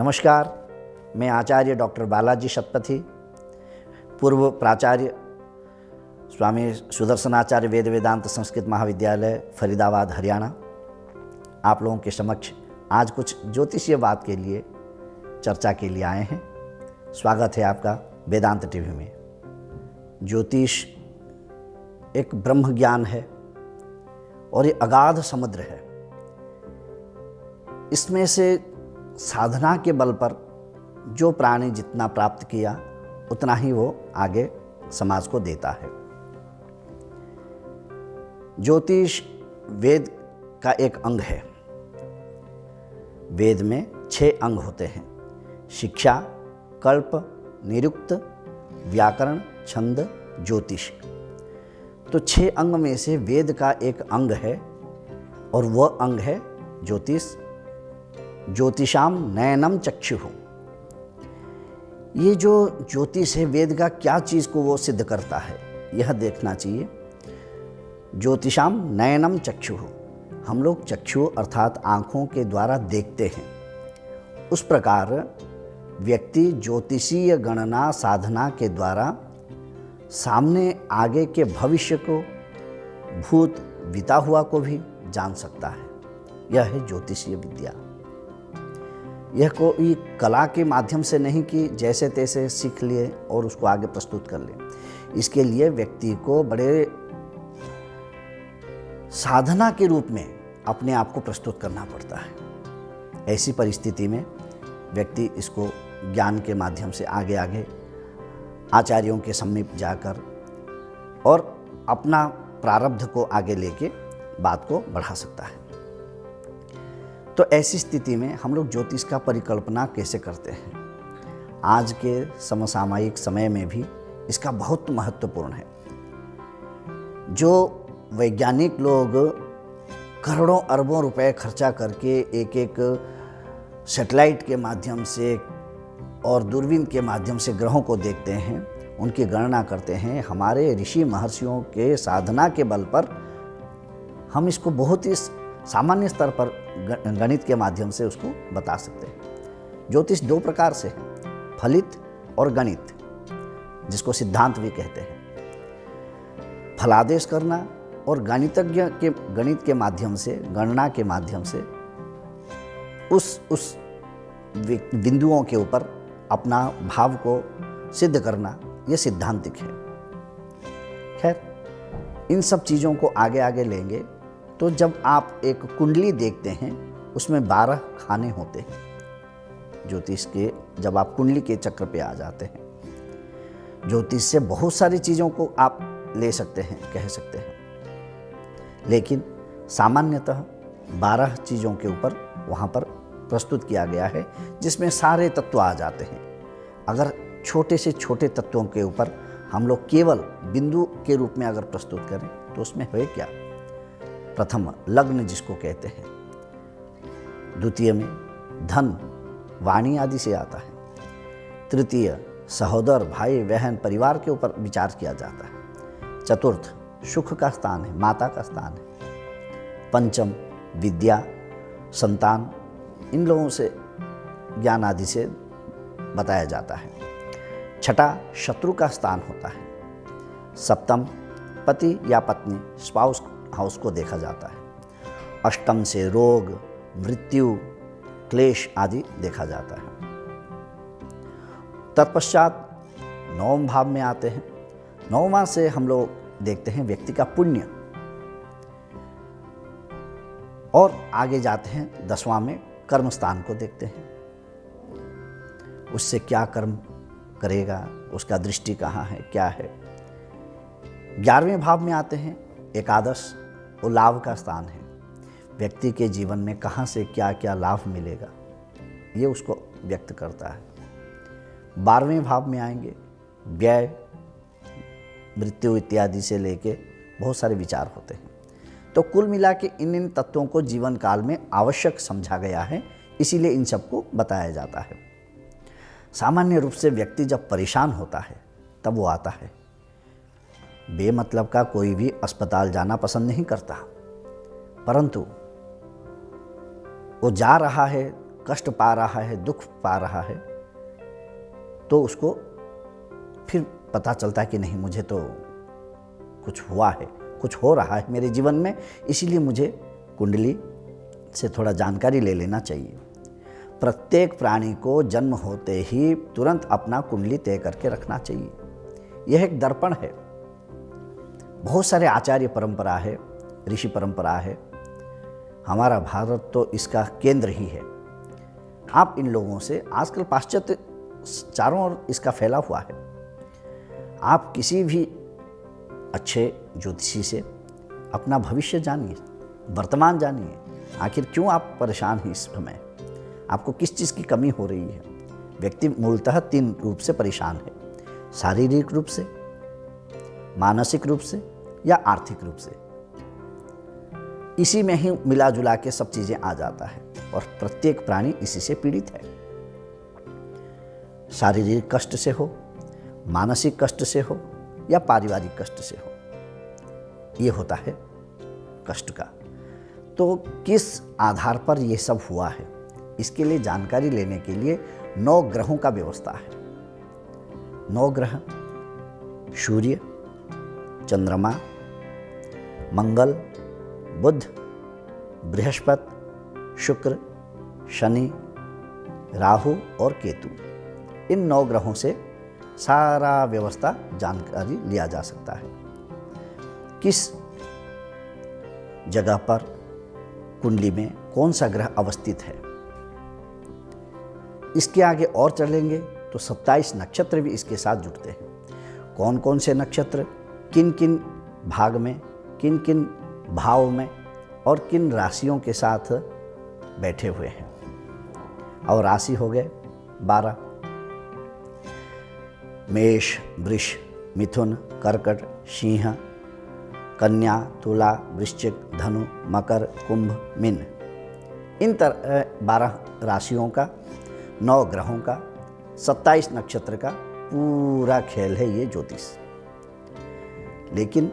नमस्कार, मैं आचार्य डॉक्टर बालाजी शतपथी, पूर्व प्राचार्य स्वामी सुदर्शनाचार्य वेद वेदांत संस्कृत महाविद्यालय फरीदाबाद हरियाणा, आप लोगों के समक्ष आज कुछ ज्योतिषीय बात के लिए चर्चा के लिए आए हैं। स्वागत है आपका वेदांत टीवी में। ज्योतिष एक ब्रह्म ज्ञान है और ये अगाध समुद्र है। इसमें से साधना के बल पर जो प्राणी जितना प्राप्त किया उतना ही वो आगे समाज को देता है। ज्योतिष वेद का एक अंग है। वेद में 6 अंग होते हैं: शिक्षा, कल्प, निरुक्त, व्याकरण, छंद, ज्योतिष। तो 6 अंग में से वेद का एक अंग है और वह अंग है ज्योतिष। ज्योतिषाम नयनम चक्षुः। ये जो ज्योतिष है, वेद का क्या चीज़ को वो सिद्ध करता है, यह देखना चाहिए। ज्योतिषाम नयनम चक्षुः, हम लोग चक्षु अर्थात आँखों के द्वारा देखते हैं। उस प्रकार व्यक्ति ज्योतिषीय गणना साधना के द्वारा सामने आगे के भविष्य को, भूत बीता हुआ को भी जान सकता है। यह है ज्योतिषीय विद्या। यह कोई कला के माध्यम से नहीं कि जैसे तैसे सीख लिए और उसको आगे प्रस्तुत कर ले। इसके लिए व्यक्ति को बड़े साधना के रूप में अपने आप को प्रस्तुत करना पड़ता है। ऐसी परिस्थिति में व्यक्ति इसको ज्ञान के माध्यम से आगे आगे आचार्यों के समीप जाकर और अपना प्रारब्ध को आगे लेके बात को बढ़ा सकता है। तो ऐसी स्थिति में हम लोग ज्योतिष का परिकल्पना कैसे करते हैं? आज के समसामयिक समय में भी इसका बहुत महत्वपूर्ण है। जो वैज्ञानिक लोग करोड़ों अरबों रुपए खर्चा करके एक एक सैटेलाइट के माध्यम से और दूरबीन के माध्यम से ग्रहों को देखते हैं, उनकी गणना करते हैं, हमारे ऋषि महर्षियों के साधना के बल पर हम इसको बहुत ही सामान्य स्तर पर गणित के माध्यम से उसको बता सकते हैं। ज्योतिष 2 प्रकार से है, फलित और गणित, जिसको सिद्धांत भी कहते हैं। फलादेश करना और गणितज्ञ के गणित के माध्यम से, गणना के माध्यम से उस बिंदुओं के ऊपर अपना भाव को सिद्ध करना, यह सिद्धांतिक है। खैर, इन सब चीज़ों को आगे आगे लेंगे तो जब आप एक कुंडली देखते हैं उसमें 12 खाने होते हैं ज्योतिष के। जब आप कुंडली के चक्र पे आ जाते हैं, ज्योतिष से बहुत सारी चीज़ों को आप ले सकते हैं, कह सकते हैं, लेकिन सामान्यतः 12 चीज़ों के ऊपर वहाँ पर प्रस्तुत किया गया है, जिसमें सारे तत्व आ जाते हैं। अगर छोटे से छोटे तत्वों के ऊपर हम लोग केवल बिंदु के रूप में अगर प्रस्तुत करें तो उसमें है क्या? प्रथम लग्न जिसको कहते हैं, द्वितीय में धन, वाणी आदि से आता है। तृतीय सहोदर, भाई बहन, परिवार के ऊपर विचार किया जाता है। चतुर्थ सुख का स्थान है, माता का स्थान है। पंचम विद्या, संतान, इन लोगों से ज्ञान आदि से बताया जाता है। छठा शत्रु का स्थान होता है। सप्तम पति या पत्नी, स्पाउस हाउस को देखा जाता है। अष्टम से रोग, मृत्यु, क्लेश आदि देखा जाता है। तत्पश्चात 9वें भाव में आते हैं। 9वां से हम लोग देखते हैं व्यक्ति का पुण्य, और आगे जाते हैं 10वां में कर्म स्थान को देखते हैं। उससे क्या कर्म करेगा, उसका दृष्टि कहाँ है, क्या है। 11वें भाव में आते हैं एकादश, वो लाभ का स्थान है। व्यक्ति के जीवन में कहाँ से क्या क्या लाभ मिलेगा, ये उसको व्यक्त करता है। 12वें भाव में आएंगे व्यय, मृत्यु इत्यादि से लेके बहुत सारे विचार होते हैं। तो कुल मिला के इन तत्वों को जीवन काल में आवश्यक समझा गया है, इसीलिए इन सबको बताया जाता है। सामान्य रूप से व्यक्ति जब परेशान होता है तब वो आता है। बेमतलब का कोई भी अस्पताल जाना पसंद नहीं करता, परंतु वो जा रहा है कष्ट पा रहा है, दुख पा रहा है, तो उसको फिर पता चलता है कि नहीं, मुझे तो कुछ हुआ है, कुछ हो रहा है मेरे जीवन में, इसीलिए मुझे कुंडली से थोड़ा जानकारी ले लेना चाहिए। प्रत्येक प्राणी को जन्म होते ही तुरंत अपना कुंडली तय करके रखना चाहिए। यह एक दर्पण है। बहुत सारे आचार्य परंपरा है, ऋषि परंपरा है, हमारा भारत तो इसका केंद्र ही है। आप इन लोगों से, आजकल पाश्चात्य चारों ओर इसका फैला हुआ है, आप किसी भी अच्छे ज्योतिषी से अपना भविष्य जानिए, वर्तमान जानिए। आखिर क्यों आप परेशान हैं इस समय, आपको किस चीज़ की कमी हो रही है। व्यक्ति मूलतः 3 रूप से परेशान है, शारीरिक रूप से, मानसिक रूप से या आर्थिक रूप से। इसी में ही मिला जुला के सब चीज़ें आ जाता है और प्रत्येक प्राणी इसी से पीड़ित है। शारीरिक कष्ट से हो, मानसिक कष्ट से हो या पारिवारिक कष्ट से हो, ये होता है कष्ट का। तो किस आधार पर ये सब हुआ है, इसके लिए जानकारी लेने के लिए 9 ग्रहों का व्यवस्था है। 9 ग्रह, सूर्य, चंद्रमा, मंगल, बुध, बृहस्पति, शुक्र, शनि, राहु और केतु, इन 9 ग्रहों से सारा व्यवस्था जानकारी लिया जा सकता है। किस जगह पर कुंडली में कौन सा ग्रह अवस्थित है, इसके आगे और चलेंगे तो 27 नक्षत्र भी इसके साथ जुड़ते हैं। कौन कौन से नक्षत्र किन किन भाग में, किन किन भाव में और किन राशियों के साथ बैठे हुए हैं। और राशि हो गए 12, मेष, वृष, मिथुन, कर्कट, सिंह, कन्या, तुला, वृश्चिक, धनु, मकर, कुंभ, मीन। इन 12 राशियों का, 9 ग्रहों का, 27 नक्षत्र का पूरा खेल है ये ज्योतिष। लेकिन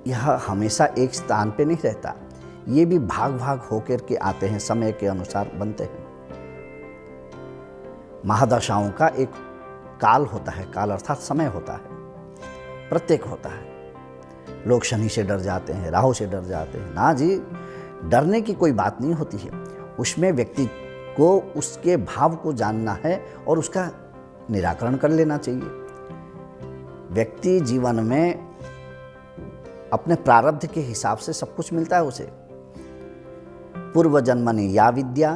यह हमेशा एक स्थान पे नहीं रहता, ये भी भाग भाग होकर के आते हैं, समय के अनुसार बनते हैं। महादशाओं का एक काल होता है, काल अर्थात समय होता है, प्रत्येक होता है। लोग शनि से डर जाते हैं, राहु से डर जाते हैं। ना जी, डरने की कोई बात नहीं होती है। उसमें व्यक्ति को उसके भाव को जानना है और उसका निराकरण कर लेना चाहिए। व्यक्ति जीवन में अपने प्रारब्ध के हिसाब से सब कुछ मिलता है उसे। पूर्व जन्मनि या विद्या,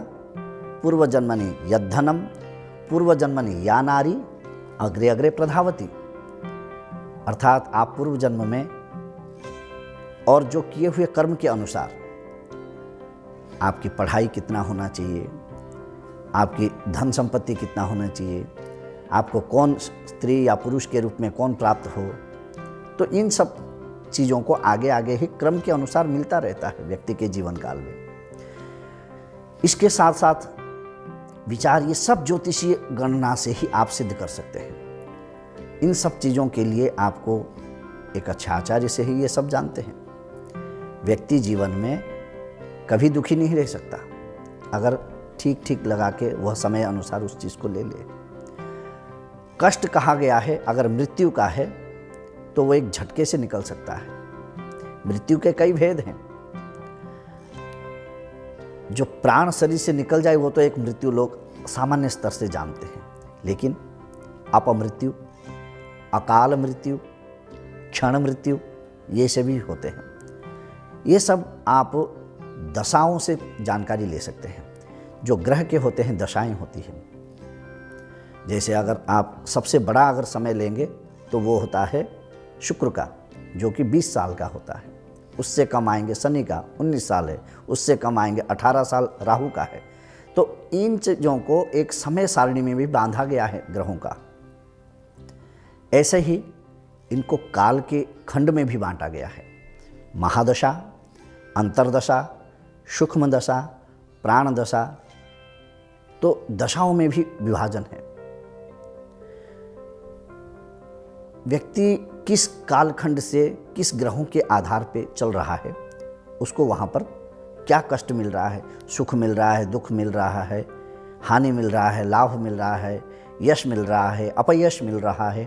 पूर्व जन्मनि यद्धनम, पूर्व जन्मनि या नारी, अग्रे अग्रे प्रधावती। अर्थात आप पूर्व जन्म में और जो किए हुए कर्म के अनुसार आपकी पढ़ाई कितना होना चाहिए, आपकी धन संपत्ति कितना होना चाहिए, आपको कौन स्त्री या पुरुष के रूप में कौन प्राप्त हो, तो इन सब चीज़ों को आगे आगे ही क्रम के अनुसार मिलता रहता है व्यक्ति के जीवन काल में। इसके साथ साथ विचार, ये सब ज्योतिषीय गणना से ही आप सिद्ध कर सकते हैं। इन सब चीज़ों के लिए आपको एक अच्छा आचार्य से ही ये सब जानते हैं। व्यक्ति जीवन में कभी दुखी नहीं रह सकता अगर ठीक ठीक लगा के वह समय अनुसार उस चीज़ को ले ले। कष्ट कहा गया है, अगर मृत्यु का है तो वो एक झटके से निकल सकता है। मृत्यु के कई भेद हैं। जो प्राण शरीर से निकल जाए वो तो एक मृत्यु लोग सामान्य स्तर से जानते हैं, लेकिन अपमृत्यु, अकाल मृत्यु, क्षण मृत्यु, ये सभी होते हैं। ये सब आप दशाओं से जानकारी ले सकते हैं। जो ग्रह के होते हैं दशाएं होती हैं। जैसे अगर आप सबसे बड़ा अगर समय लेंगे तो वो होता है शुक्र का, जो कि 20 साल का होता है। उससे कम आएंगे शनि का, 19 साल है। उससे कम आएंगे 18 साल राहु का है। तो इन चीज़ों को एक समय सारणी में भी बांधा गया है ग्रहों का। ऐसे ही इनको काल के खंड में भी बांटा गया है। महादशा, अंतरदशा, सूक्ष्म दशा, प्राण दशा, तो दशाओं में भी विभाजन है। व्यक्ति किस कालखंड से किस ग्रहों के आधार पे चल रहा है, उसको वहाँ पर क्या कष्ट मिल रहा है, सुख मिल रहा है, दुख मिल रहा है, हानि मिल रहा है, लाभ मिल रहा है, यश मिल रहा है, अपयश मिल रहा है,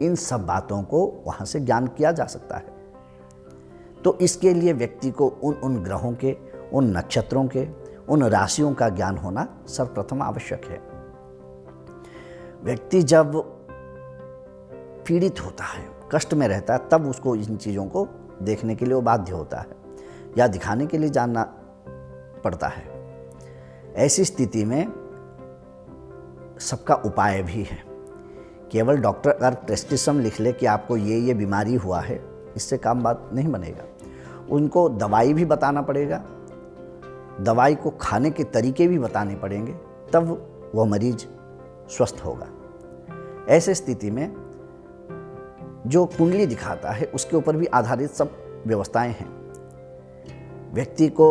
इन सब बातों को वहाँ से ज्ञान किया जा सकता है। तो इसके लिए व्यक्ति को उन ग्रहों के, उन नक्षत्रों के, उन राशियों का ज्ञान होना सर्वप्रथम आवश्यक है। व्यक्ति जब पीड़ित होता है, कष्ट में रहता है, तब उसको इन चीज़ों को देखने के लिए वो बाध्य होता है या दिखाने के लिए जानना पड़ता है। ऐसी स्थिति में सबका उपाय भी है। केवल डॉक्टर अगर प्रेस्क्रिप्शन लिख ले कि आपको ये बीमारी हुआ है, इससे काम बात नहीं बनेगा। उनको दवाई भी बताना पड़ेगा, दवाई को खाने के तरीके भी बताने पड़ेंगे, तब वह मरीज स्वस्थ होगा। ऐसे स्थिति में जो कुंडली दिखाता है उसके ऊपर भी आधारित सब व्यवस्थाएं हैं। व्यक्ति को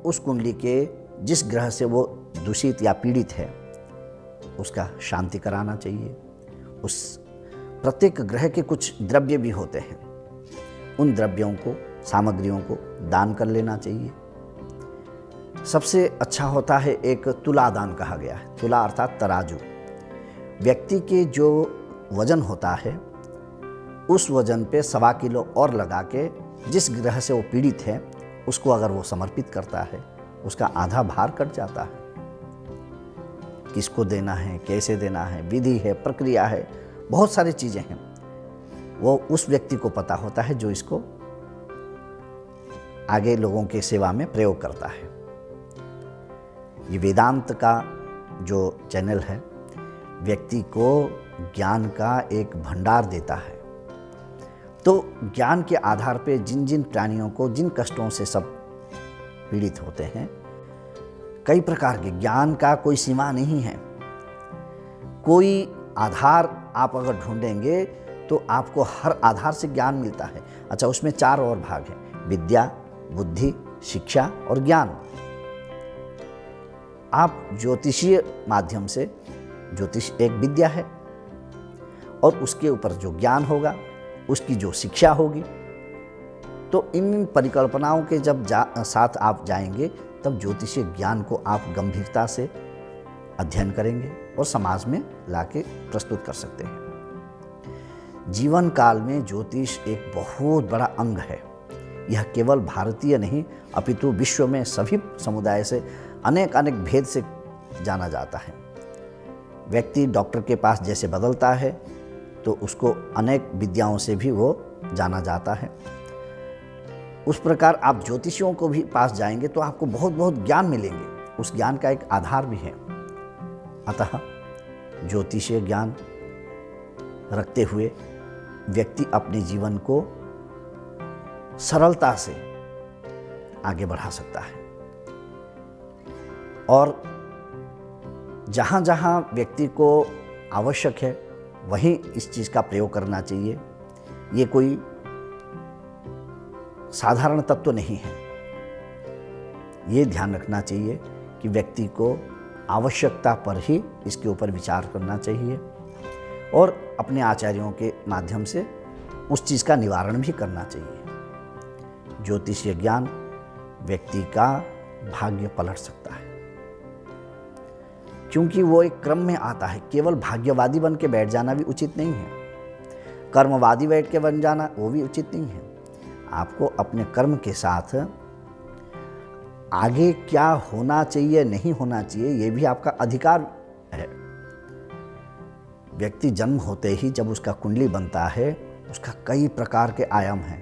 उस कुंडली के जिस ग्रह से वो दूषित या पीड़ित है उसका शांति कराना चाहिए। उस प्रत्येक ग्रह के कुछ द्रव्य भी होते हैं, उन द्रव्यों को, सामग्रियों को दान कर लेना चाहिए। सबसे अच्छा होता है एक तुला दान कहा गया है। तुला अर्थात तराजू। व्यक्ति के जो वजन होता है उस वजन पे 1.25 किलो और लगा के जिस ग्रह से वो पीड़ित है उसको अगर वो समर्पित करता है, उसका आधा भार कट जाता है। किसको देना है, कैसे देना है, विधि है, प्रक्रिया है, बहुत सारी चीज़ें हैं, वो उस व्यक्ति को पता होता है जो इसको आगे लोगों के सेवा में प्रयोग करता है। ये वेदांत का जो चैनल है व्यक्ति को ज्ञान का एक भंडार देता है। तो ज्ञान के आधार पे जिन जिन प्राणियों को जिन कष्टों से सब पीड़ित होते हैं, कई प्रकार के ज्ञान का कोई सीमा नहीं है। कोई आधार आप अगर ढूंढेंगे तो आपको हर आधार से ज्ञान मिलता है। अच्छा, उसमें 4 और भाग हैं: विद्या, बुद्धि, शिक्षा और ज्ञान। आप ज्योतिषीय माध्यम से, ज्योतिष एक विद्या है, और उसके ऊपर जो ज्ञान होगा, उसकी जो शिक्षा होगी, तो इन परिकल्पनाओं के जब साथ आप जाएंगे तब ज्योतिषीय ज्ञान को आप गंभीरता से अध्ययन करेंगे और समाज में लाके प्रस्तुत कर सकते हैं। जीवन काल में ज्योतिष एक बहुत बड़ा अंग है। यह केवल भारतीय नहीं अपितु विश्व में सभी समुदाय से अनेक भेद से जाना जाता है। व्यक्ति डॉक्टर के पास जैसे बदलता है तो उसको अनेक विद्याओं से भी वो जाना जाता है। उस प्रकार आप ज्योतिषियों को भी पास जाएंगे तो आपको बहुत बहुत ज्ञान मिलेंगे। उस ज्ञान का एक आधार भी है। अतः ज्योतिषीय ज्ञान रखते हुए व्यक्ति अपने जीवन को सरलता से आगे बढ़ा सकता है। और जहाँ जहाँ व्यक्ति को आवश्यक है वहीं इस चीज़ का प्रयोग करना चाहिए। ये कोई साधारण तत्व नहीं है। ये ध्यान रखना चाहिए कि व्यक्ति को आवश्यकता पर ही इसके ऊपर विचार करना चाहिए और अपने आचार्यों के माध्यम से उस चीज़ का निवारण भी करना चाहिए। ज्योतिषीय ज्ञान व्यक्ति का भाग्य पलट सकता है, क्योंकि वो एक क्रम में आता है। केवल भाग्यवादी बन के बैठ जाना भी उचित नहीं है, कर्मवादी बैठ के बन जाना वो भी उचित नहीं है। आपको अपने कर्म के साथ आगे क्या होना चाहिए, नहीं होना चाहिए, ये भी आपका अधिकार है। व्यक्ति जन्म होते ही जब उसका कुंडली बनता है, उसका कई प्रकार के आयाम हैं।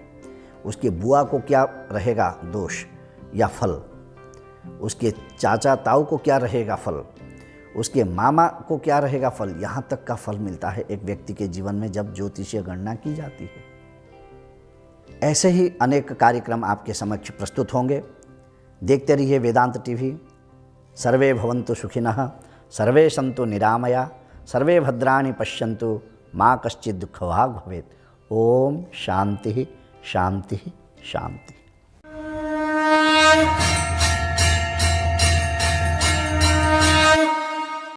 उसके बुआ को क्या रहेगा दोष या फल, उसके चाचा ताऊ को क्या रहेगा फल, उसके मामा को क्या रहेगा फल, यहाँ तक का फल मिलता है एक व्यक्ति के जीवन में जब ज्योतिषीय गणना की जाती है। ऐसे ही अनेक कार्यक्रम आपके समक्ष प्रस्तुत होंगे। देखते रहिए वेदांत टीवी। सर्वे भवन्तु सुखिनः, सर्वे सन्तु निरामया, सर्वे भद्राणि पश्यन्तु, मा कश्चित् दुःखभाग् भवेत्। ओम शांति शांति शांति।